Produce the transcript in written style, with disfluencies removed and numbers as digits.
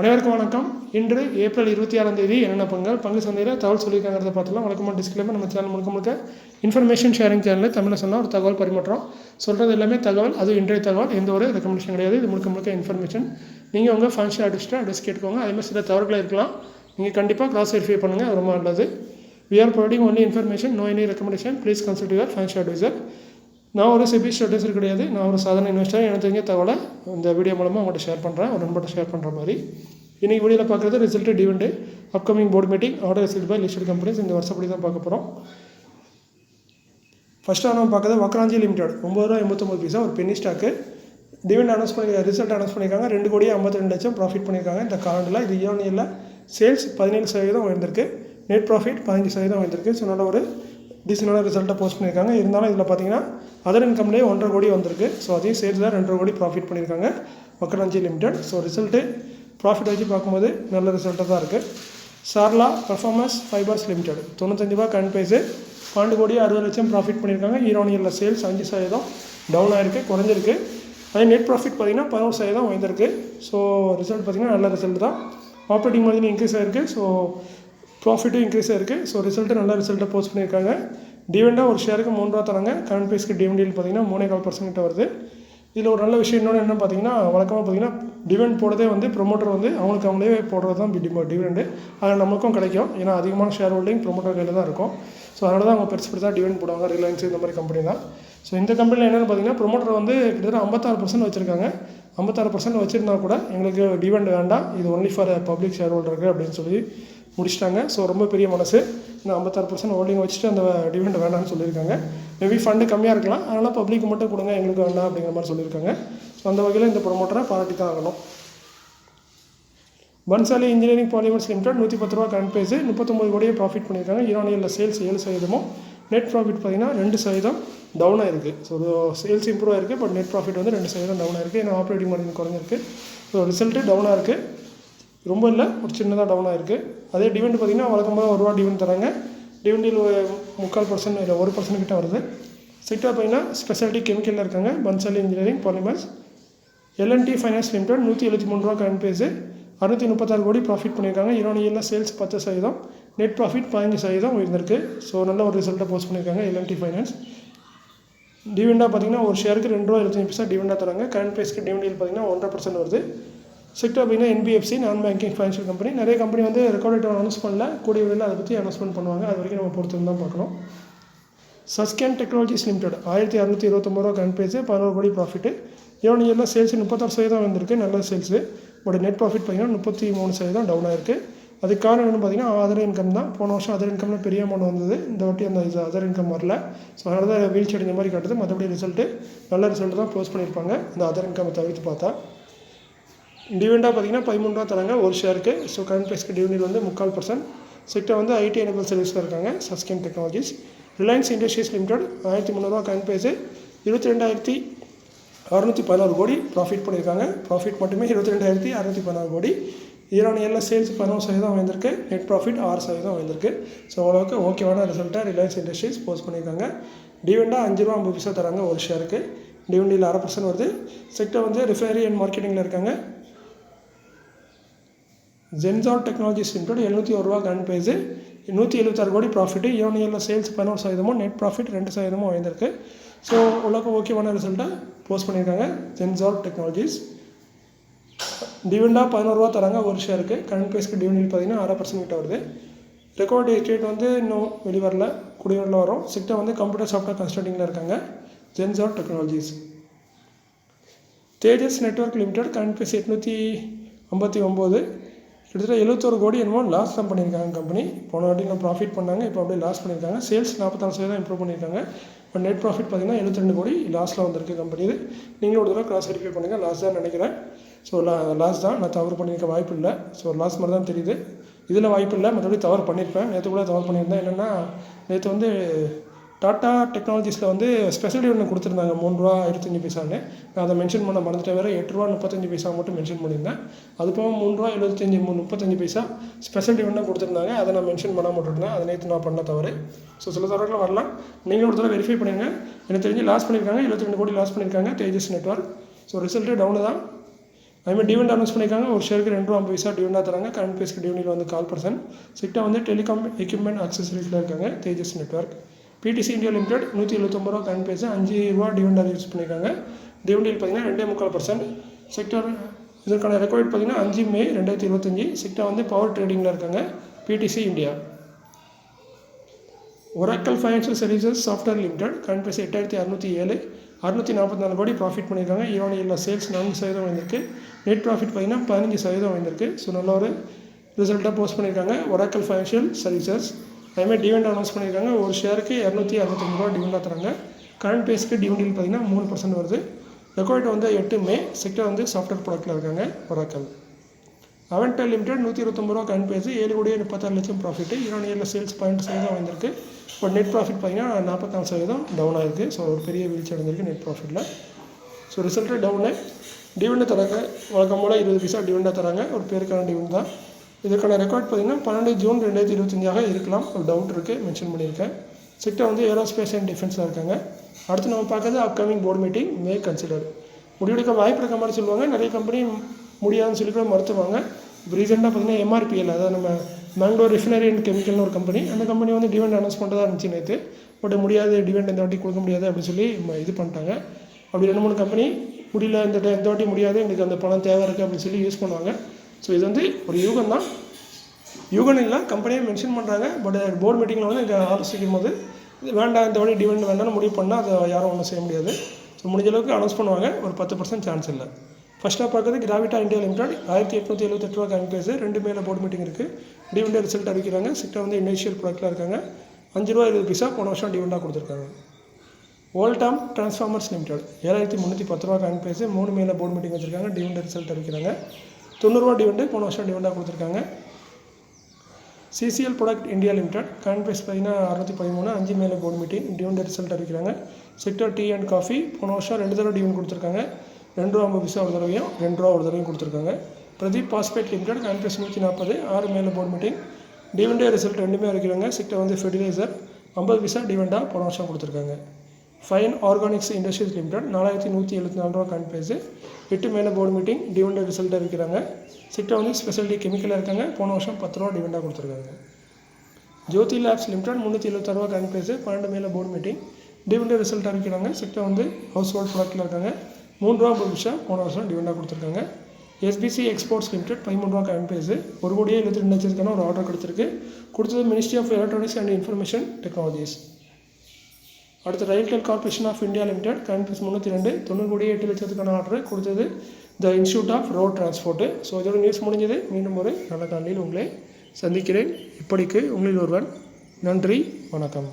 அனைவருக்கும் வணக்கம். இன்று ஏப்ரல் 26ஆம் தேதி என்னென்ன பங்கு சந்தையில் தகவல் சொல்லியிருக்காங்கிறத பார்த்துலாம். வழக்கமாக டிஸ்கிளைமர், நம்ம சேனல் முழுக்க இன்ஃபர்மேஷன் ஷேரிங் சேனலில் தமிழில் சொன்னால் ஒரு தகவல் பரிமாற்றம் சொல்கிறது எல்லாமே தகவல். அது இன்றைய தகவல், எந்த ஒரு ரெக்கமெண்டேஷன் கிடையாது. இது முழுக்க இன்ஃபர்மேஷன். நீங்கள் உங்கள் ஃபைனான்ஷியல் அட்வைஸ் கேட்டுக்கோங்க. அதேமாதிரி சில தவறுகள் இருக்கலாம், நீங்கள் கண்டிப்பாக கிராஸ் வெரிஃபை பண்ணுங்கள், அது ரொம்ப நல்லது. We are providing only information, no any recommendation. Please consult your financial advisor. நான் ஒரு செபி அட்வைசர் கிடையாது, நான் ஒரு சாதாரண இன்வெஸ்டர். எனக்கு தெரிஞ்ச தகவலை இந்த வீடியோ மூலமாக உங்கள்கிட்ட ஷேர் பண்ணுறேன், ஒரு நண்பர்கிட்ட ஷேர் பண்ணுற மாதிரி. இன்றைக்கி வீடியோவில் பார்க்குறது result, dividend, upcoming board meeting, order result by listed companies. இந்த வருஷப்படி தான் பார்க்க போகிறோம். ஃபஸ்ட்டாக நம்ம பார்க்குறது வக்ராஞ்சி லிமிடெட், ₹9.89 ஒரு penny stock. Dividend announce result announce பண்ணியிருக்காங்க. 2,52,00,000 ப்ராஃபிட் பண்ணியிருக்காங்க இந்த காலண்டில். இது இயர்னியில் சேல்ஸ் 17% உயர்ந்திருக்கு, நெட் ப்ராஃபிட் 15% உயர்ந்திருக்கு. ஸோ நல்ல ஒரு டீசெண்டான ரிசல்ட்டை போஸ்ட் பண்ணியிருக்காங்க. இருந்தாலும் இதில் பார்த்தீங்கன்னா அதர் இன்கம்லேயே 1.5 கோடி வந்திருக்கு. ஸோ அதையும் சேர்த்து தான் 2.5 கோடி ப்ராஃபிட் பண்ணியிருக்காங்க Vakrangee limited. So result profit வச்சு பார்க்கும்போது நல்ல ரிசல்ட்டாக தான் இருக்குது. Sarla performance fibres limited, ₹95 current price, 12,60,00,000 profit பண்ணியிருக்காங்க. இயர்னியரில் சேல்ஸ் 5% டவுன் ஆகிருக்கு, குறைஞ்சிருக்கு. அதே நெட் ப்ராஃபிட் பார்த்திங்கன்னா 11% உயர்ந்திருக்கு. ஸோ ரிசல்ட் பார்த்திங்கன்னா நல்ல ரிசல்ட் தான். ஆப்ரேட்டிங் மார்ஜின் இன்க்ரீஸ் ஆகிருக்கு. ஸோ ப்ராஃபிட்டும் இன்க்ரீஸ் ஆகிருக்கு. ஸோ ரிசல்ட்டு நல்ல ரிசல்ட்டை போஸ்ட் பண்ணியிருக்காங்க. டிவிடெண்டாக ஒரு ஷேருக்கு ₹3 தராங்க. கரண்ட் ப்ரைஸ்க்கு டிவிடெண்ட் பார்த்திங்கன்னா 3.25% வருது. இதில் ஒரு நல்ல விஷயம் என்னென்னு பார்த்தீங்கன்னா, வழக்கமாக பார்த்தீங்கன்னா டிவிடெண்ட் போடுறதே ப்ரொமோட்டர் அவங்களே போடுறது தான் டிவிடெண்டு. அதில் நமக்கும் கிடைக்கும். ஏன்னா அதிகமான ஷேர் ஹோல்டிங் ப்ரொமோட்டர் கையில் தான் இருக்கும். ஸோ அதனால தான் அவங்க பெருசாக டிவிடெண்ட் போடுவாங்க. ரிலையன்ஸ் இந்த மாதிரி கம்பெனி தான். ஸோ இந்த கம்பெனியில் என்னென்னு பார்த்தீங்கன்னா, ப்ரொமோட்டர் கிட்டத்தட்ட 56% வச்சுருக்காங்க. 56% வச்சுருந்தா கூட எங்களுக்கு டிவிடெண்ட் வேண்டாம், இது ஒன்லி ஃபார் பப்ளிக் ஷேர் ஹோல்டருக்கு அப்படின்னு சொல்லி முடிச்சிட்டாங்க. ஸோ ரொம்ப பெரிய மனசு. இந்த 56% ஹோல்டிங் வச்சுட்டு அந்த டிவிடெண்ட் வேண்டாம்னு சொல்லியிருக்காங்க. மேபி ஃபண்டு கம்மியாக இருக்கலாம், அதனால் பப்ளிக் மட்டும் கொடுங்க, எங்களுக்கு வேண்டாம் அப்படிங்கிற மாதிரி சொல்லியிருக்காங்க. ஸோ அந்த வகையில் இந்த ப்ரொமோட்டரை பாராட்டி தான் ஆகணும். Bhansali engineering polymers limited, ₹110 current price, 39 கோடியை ப்ராஃபிட் பண்ணியிருக்காங்க. இயர்னியரில் சேல்ஸ் 7%, நெட் ப்ராஃபிட் பார்த்திங்கன்னா 2% டவுன் ஆகிருக்கு. ஸோ சேல்ஸ் இம்ப்ரூவ் ஆகிருக்கு, பட் நெட் ப்ராஃபிட் 2% டவுன் ஆகிருக்கு. ஏன்னா ஆப்ரேட்டிங் மார்ஜின் குறைஞ்சிருக்கு. ஸோ ரிசல்ட்டு டவுனாக இருக்குது, ரொம்ப இல்லை, ஒரு சின்னதாக டவுன் ஆகிருக்கு. அதே டிவிடெண்ட் பார்த்திங்கன்னா வழக்கமாக ₹1 டிவிடெண்ட் தராங்க. டிவிடெண்டில் 3/4% இல்லை 1% கிட்ட வருது. செக்டார் பார்த்திங்கன்னா ஸ்பெஷாலிட்டி கெமிக்கலில் இருக்காங்க. Bhansali engineering polymers. L N T finance limited, ₹173 current price, 636 கோடி ப்ராஃபிட் பண்ணியிருக்காங்க. இயர்னியரில் சேல்ஸ் 10%, நெட் ப்ராஃபிட் 15% உயர்ந்திருக்கு. ஸோ நல்ல ஒரு ரிசல்ட்டை போஸ்ட் பண்ணியிருக்காங்க எல்என்டி ஃபைனான்ஸ். டிவிடெண்டாக பார்த்திங்கன்னா ஒரு ஷேருக்கு ₹2.25 டிவிடெண்டாக தராங்க. கரண்ட் ப்ரைஸ்க்கு டிவிடெண்ட் பார்த்திங்கன்னா 1.5% வருது. செக்டர் பார்த்திங்கன்னா என்பிஎஃப்சி, நான் பேங்கிங் ஃபைனான்ஷியல் கம்பெனி. நிறைய கம்பெனி ரெக்கார்ட் அனௌன்ஸ் பண்ணல, கூடிய விரைவில் அதை பற்றி அனௌன்ஸ்மெண்ட் பண்ணுவாங்க. அது வரைக்கும் நம்ம பொறுத்து தான் பார்க்கணும். சஸ்கேன் டெக்னாலஜிஸ் லிமிடெட், ₹1,629 கரண்ட் ப்ரைஸு, 11 கோடி ப்ராஃபிட்டு. இயர்னியரில் சேல்ஸ் 36% வந்திருக்கு, நல்ல சேல்ஸு. பட் நெட் ப்ராஃபிட் பார்த்திங்கன்னா 33% டவுன் ஆகிருக்கு. அதுக்கு காரணம் என்னென்னு பார்த்தீங்கன்னா அதர் இன்கம் தான். போன வருஷம் அதர் இன்கமில் பெரிய அமௌண்ட் வந்தது, இந்த வாட்டி அந்த அதர் இன்கம் வரல. ஸோ அதனால தான் வீழ்ச்சி அடைஞ்ச மாதிரி காட்டுது. மற்றபடி ரிசல்ட்டு நல்ல ரிசல்ட்டு தான் போஸ்ட் பண்ணியிருப்பாங்க இந்த அதர் இன்கம் தவிர்த்து பார்த்தா. டிவிடெண்டாக பார்த்திங்கன்னா ₹13 தராங்க ஒரு ஷேருக்கு. ஸோ கரண்ட் ப்ரைஸ்க்கு டிவிடெண்ட் 3/4%. செக்டர் ஐடி எனபிள் சர்வீஸில் இருக்காங்க Sasken technologies. Reliance industries limited, ₹1,300 current price, 22,616 crore profit பண்ணியிருக்காங்க. ப்ராஃபிட் மட்டுமே 22,616 கோடி. இயர்னியரில் சேல்ஸ் 11% உயர்ந்திருக்கு, நெட் ப்ராஃபிட் 6% உயர்ந்திருக்கு. ஸோ அவ்வளோக்கு ஓகேவான ரிசல்ட்டாக ரிலையன்ஸ் இண்டஸ்ட்ரீஸ் போஸ்ட் பண்ணியிருக்காங்க. டிவிடெண்டாக ₹5.50 தராங்க ஒரு ஷேருக்கு. டிவிடெண்டில் 1/2% வருது. செக்டர் ரிஃபைனரி அண்ட் மார்க்கெட்டிங்கில் இருக்காங்க. Zensar technologies limited, ₹701 current price, 176 crore profit. இயர்னியரில் சேல்ஸ் 11%, நெட் ப்ராஃபிட் 2% உயர்ந்திருக்கு. ஸோ உலக ஓகேவான ரிசல்ட்டை போஸ்ட் பண்ணியிருக்காங்க ஜென்சார் டெக்னாலஜிஸ். டிவிடெண்டாக ₹11 தராங்க ஒரு ஷேருக்கு. கரண்ட் ப்ரைஸ்க்கு டிவிடெண்ட் பார்த்திங்கன்னா 6% கிட்ட வருது. ரெக்கார்ட் டேட் இன்னும் வெளிவரல, கூடிய வரும். செக்டர் கம்ப்யூட்டர் சாஃப்ட்வேர் கன்ஸ்ட்ரக்டிங்கில் இருக்காங்க ஜென்சார் டெக்னாலஜிஸ். தேஜஸ் நெட்வொர்க் லிமிடெட், கரண்ட் ப்ரைஸ் 859, கிட்டத்தட்ட 71 கோடி என்னமோ லாஸ் தான் பண்ணியிருக்காங்க கம்பெனி. போன வாட்டி ப்ராஃபிட் பண்ணாங்க, இப்போ அப்படியே லாஸ் பண்ணியிருக்காங்க. சேல்ஸ் 44% இம்ப்ரூவ் பண்ணியிருக்காங்க. பட் நெட் ப்ராஃபிட் பார்த்திங்கன்னா 72 கோடி லாஸில் வந்திருக்கு கம்பெனி. இது நீங்களும் ஒரு தடவை கிராஸ் வெரிஃபை பண்ணுங்கள். லாஸ் தான் நினைக்கிறேன். ஸோ லாஸ் தான், நான் தவறு பண்ணியிருக்க வாய்ப்பு இல்லை. ஸோ லாஸ் மாதிரி தான் தெரியுது. இதில் வாய்ப்பு இல்லை, மற்றபடி தவறு பண்ணியிருப்பேன். நேற்று கூட தவறு பண்ணியிருந்தேன். என்னென்னா நேற்று டாட்டா டெக்னாலஜிஸில் ஸ்பெஷல் டிவிடெண்ட் கொடுத்துருந்தாங்க ₹3.25. நான் அதை மென்ஷன் பண்ண மறந்துட்டேன். வேறு ₹8.35 மட்டும் மென்ஷன் பண்ணியிருந்தேன். அது போக ₹3.35 ஸ்பெஷல் டிவிடெண்டாக கொடுத்துருந்தாங்க. அதை நான் மென்ஷன் பண்ணாமல் விட்டுருந்தேன். அதை நேற்று நான் பண்ண தவறு. ஸோ சில தவறுகள் வரலாம், நீங்களும் ஒரு தடவை வெரிஃபை பண்ணிடுங்க. எனக்கு தெரிஞ்சு லாஸ் பண்ணியிருக்காங்க, 72 கோடி லாஸ் பண்ணியிருக்காங்க தேஜஸ் நெட்வொர்க். ஸோ ரிசல்ட்டு டவுனு தான். அதுமாதிரி டிவிடெண்ட் அனௌன்ஸ் பண்ணியிருக்காங்க. ஒரு ஷேருக்கு ₹2.50 டிவிடெண்டாக தராங்க. கரண்ட் பேஸ்க்கு டிவிடெண்ட் வந்து 0.25%. செக்டா வந்து டெலிகாம் எக்யூப்மெண்ட் அக்சசரிஸில் இருக்காங்க. Tejas network. PTC India limited ₹179 current price, ₹5 dividend use பண்ணியிருக்காங்க. டிவிடெண்ட் பார்த்தீங்கன்னா 2.25%. செக்டார் இதற்கான ரெக்கார்ட் பார்த்தீங்கன்னா 5 மே 2025. செக்டா வந்து பவர் ட்ரேடிங்கில் இருக்காங்க. PTC India. Oracle financial services software limited current price 8607, 644 கோடி ப்ராஃபிட் பண்ணியிருக்காங்க. ஈரானியில் சேல்ஸ் 4% வந்திருக்கு. நெட் ப்ராஃபிட் பார்த்தீங்கன்னா 15% வந்திருக்கு. ஸோ நல்ல ஒரு ரிசல்ட்டாக போஸ்ட் பண்ணியிருக்காங்க ஒராக்கல் ஃபைனான்ஷியல் சர்வீசஸ். அதேமாதிரி டிவிடெண்ட் அனௌன்ஸ் பண்ணியிருக்காங்க. ஒரு ஷேருக்கு ₹265 டிவிடெண்டாக தராங்க. கரண்ட் பேஸ்க்கு டிவிடெண்ட் பார்த்தீங்கன்னா 3% வருது. ரெக்கார்ட் வந்து 8 மே. செக்டர் வந்து சாஃப்ட்வேர் ப்ராடக்ட்டில் இருக்காங்க ஒராக்கல். அவென்டல் லிமிடெட் ₹129 கரண்ட் பேஸ், 7,36 லட்சம் ப்ராஃபிட். ஈரானியில் சேல்ஸ் 12% வந்திருக்கு. பட் நெட் ப்ராஃபிட் பார்த்தீங்கன்னா 44% டவுன் ஆகிருக்கு. ஸோ ஒரு பெரிய வீழ்ச்சி அடைஞ்சிருக்கு நெட் ப்ராஃபிட்டில். So result down. டிவிடெண்ட் தராங்க. வழக்கம் போல் 20 பைசா டிவிடெண்டாக தராங்க. ஒரு பேருக்கான டிவிடெண்ட் தான். இதற்கான ரெக்கார்ட் பார்த்தீங்கன்னா 12 ஜூன் 2025 இருக்கலாம். ஒரு டவுட் இருக்குது, மென்ஷன் பண்ணியிருக்கேன். செக்டர் வந்து ஏரோஸ்பேஸ் அண்ட் டிஃபென்ஸில் இருக்காங்க. அடுத்து நம்ம பார்க்குறது அப்கமிங் போர்டு மீட்டிங் மே கன்சிடர். முடிவெடுக்க வாய்ப்பு இருக்க மாதிரி சொல்லுவாங்க. நிறைய கம்பெனி முடியாதுன்னு சொல்லி கூட மறுத்துவாங்க. இப்போ ரீசெண்டாக பார்த்தீங்கன்னா எம்ஆர்பிஎல், அதாவது நம்ம மேங்களூர் ரிஃபைனரி அண்ட் கெமிக்கல்னு ஒரு கம்பெனி, அந்த கம்பெனி வந்து டிவிடெண்ட் அனௌன்ஸ் பண்ணுறதா இருந்துச்சு நேற்று. பட் முடியாது, டிவிடெண்ட் இந்த வாட்டி கொடுக்க முடியாது அப்படின்னு சொல்லி இது பண்ணிட்டாங்க. அப்படி 2-3 கம்பெனி முடியல, இந்த வாட்டி முடியாது, எங்களுக்கு அந்த பணம் தேவை இருக்குது அப்படின்னு சொல்லி யூஸ் பண்ணுவாங்க. ஸோ இது வந்து ஒரு யூகம் தான். யூகம் இல்லை, கம்பெனியை மென்ஷன் பண்ணுறாங்க. பட் போர்டு மீட்டிங்கில் வந்து இங்கே ஆலோசிக்கும் போது இது வேண்டாம், இந்த வாட்டி டிவிடெண்ட் வேண்டாம்னு முடிவு பண்ணால் அதை யாரும் ஒன்றும் செய்ய முடியாது. ஸோ முடிஞ்ச அளவுக்கு அனௌன்ஸ் பண்ணுவாங்க. ஒரு 10% சான்ஸ் இல்லை. ஃபஸ்ட்டாக பார்க்குறது Gravita India limited ₹1878 current price, 2 மேல போர்டு மீட்டிங் இருக்குது. டிவிடெண்ட் ரிசல்ட் அறிவிக்கிறாங்க. செக்டர் வந்து இனிஷியல் ப்ராடக்ட்டில் இருக்காங்க. ₹5.20 போன வருஷம் டிவிடெண்டாக கொடுத்துருக்காங்க. Voltamp transformers limited ₹7310 current price, 3 மேல போர்டு மீட்டிங் வச்சுருக்காங்க. டிவிடெண்ட் ரிசல்ட் அறிவிக்கிறாங்க. ₹90 டிவிடெண்ட் போன வருஷம் டிவிடெண்டாக கொடுத்துருக்காங்க. CCL product India limited current price பார்த்தீங்கன்னா 613, 5 மேல போர்டு மீட்டிங், டிவிடெண்ட் ரிசல்ட் அறிவிக்கிறாங்க. செக்டர் டீ அண்ட் காஃபி போன வருஷம் 2 தடவை டிவிடெண்ட் கொடுத்துருக்காங்க. ₹2.50 ஒரு தடவையும் ₹2 ஒரு தடவையும் கொடுத்துருக்காங்க. Pradeep phosphate limited current price 140, 6 மேல போர்டு மீட்டிங், டிவிடெண்ட் ரிசல்ட் 2மே அறிவிக்கிறாங்க. செக்டர் வந்து ஃபெர்டிலைசர் 50 பைசா டிவிடெண்டாக போன வருஷம் கொடுத்துருக்காங்க. Fine organics industries limited ₹4174 current price, 8 மேல போர்டு மீட்டிங், டிவிடெண்ட் ரிசல்ட் அறிவிக்கிறாங்க. செக்டர் வந்து ஸ்பெஷாலிட்டி கெமிக்கலாக இருக்காங்க. போன வருஷம் ₹10 டிவிடெண்டாக கொடுத்துருக்காங்க. Jyothy labs limited ₹376 current price, 12 மேல போர்டு மீட்டிங், டிவிடெண்ட் ரிசல்ட் அறிவிக்கிறாங்க. செக்டர் வந்து ஹவுஸ் ஹோல்ட் ப்ராடக்ட்டில் இருக்காங்க. ₹3.50 போன வருஷம் டிவிடெண்டாக கொடுத்துருக்காங்க. SBC exports limited ₹13 current price, 1,72 லட்சத்துக்கான ஒரு ஆர்டர் கொடுத்தது ministry of electronics and information technologies. அடுத்து RailTel corporation of India limited current price 302, 90,08 லட்சத்துக்கான ஆர்டர் கொடுத்தது the institute of road transport. So இதோட நியூஸ் முடிஞ்சது. மீண்டும் ஒரு நல்ல காலையில் உங்களை சந்திக்கிறேன். இப்படிக்கு உங்களில் ஒருவன். நன்றி, வணக்கம்.